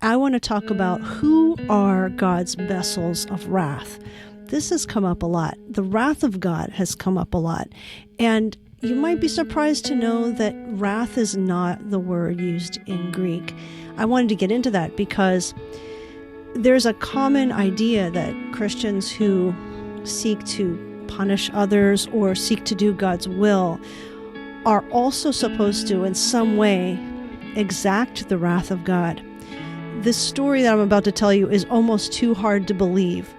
I want to talk about who are God's vessels of wrath. This has come up a lot. The wrath of God has come up a lot. And you might be surprised to know that wrath is not the word used in Greek. I wanted to get into that because there's a common idea that Christians who seek to punish others or seek to do God's will are also supposed to, in some way, exact the wrath of God. This story that I'm about to tell you is almost too hard to believe,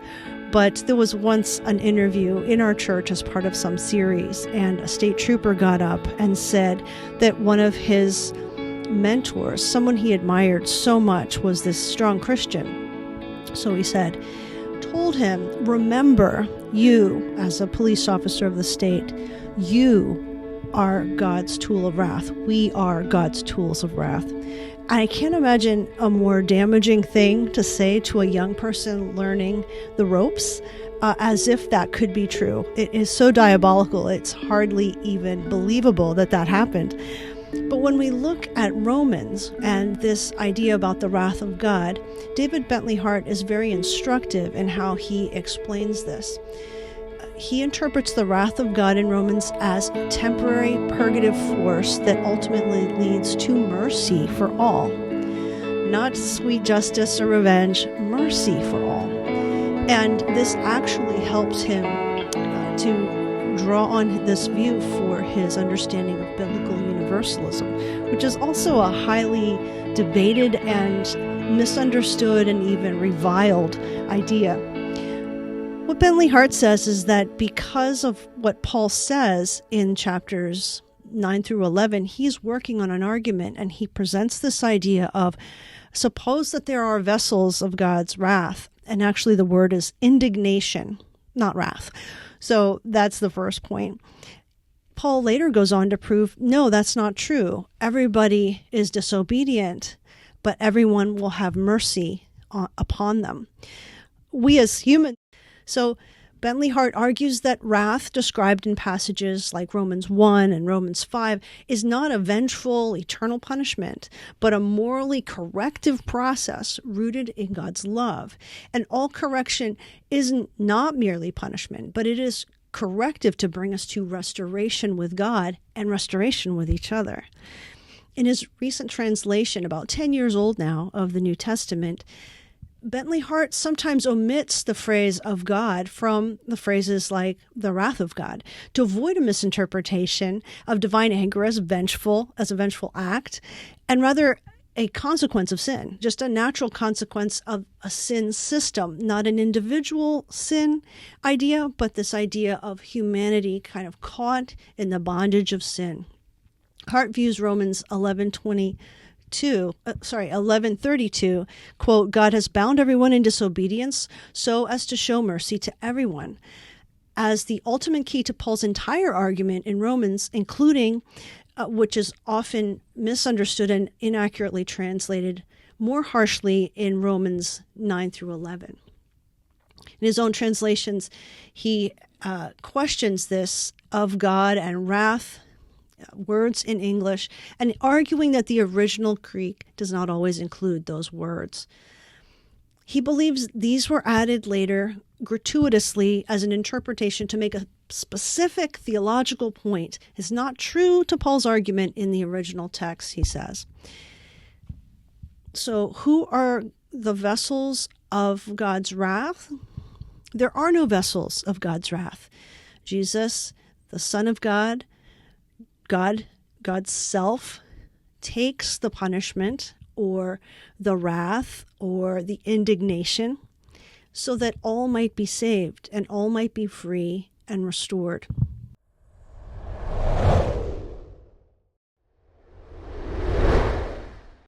but there was once an interview in our church as part of some series, and a state trooper got up and said that one of his mentors, someone he admired so much, was this strong Christian. So he said, told him, remember, you, as a police officer of the state, you are God's tool of wrath. We are God's tools of wrath. And I can't imagine a more damaging thing to say to a young person learning the ropes, as if that could be true. It is so diabolical, it's hardly even believable that that happened. But when we look at Romans and this idea about the wrath of God, David Bentley Hart is very instructive in how he explains this. He interprets the wrath of God in Romans as a temporary purgative force that ultimately leads to mercy for all. Not sweet justice or revenge, mercy for all. And this actually helps him to draw on this view for his understanding of biblical universalism, which is also a highly debated and misunderstood and even reviled idea. What Bentley Hart says is that because of what Paul says in chapters 9 through 11, he's working on an argument, and he presents this idea of, suppose that there are vessels of God's wrath, and actually the word is indignation, not wrath. So that's the first point. Paul later goes on to prove, no, that's not true. Everybody is disobedient, but everyone will have mercy upon them. We as humans. So Bentley Hart argues that wrath described in passages like Romans 1 and Romans 5 is not a vengeful, eternal punishment, but a morally corrective process rooted in God's love. And all correction isn't not merely punishment, but it is corrective to bring us to restoration with God and restoration with each other. In his recent translation, about 10 years old now, of the New Testament, Bentley Hart sometimes omits the phrase of God from the phrases like the wrath of God to avoid a misinterpretation of divine anger as a vengeful act, and rather a consequence of sin, just a natural consequence of a sin system, not an individual sin idea, but this idea of humanity kind of caught in the bondage of sin. Hart views Romans 11:32, quote, God has bound everyone in disobedience so as to show mercy to everyone, as the ultimate key to Paul's entire argument in Romans, including, which is often misunderstood and inaccurately translated more harshly in Romans 9 through 11. In his own translations, he questions this of God and wrath, words in English, and arguing that the original Greek does not always include those words. He believes these were added later gratuitously as an interpretation to make a specific theological point. Is not true to Paul's argument in the original text, he says. So who are the vessels of God's wrath? There are no vessels of God's wrath. Jesus, the Son of God, God's self, takes the punishment or the wrath or the indignation so that all might be saved and all might be free and restored.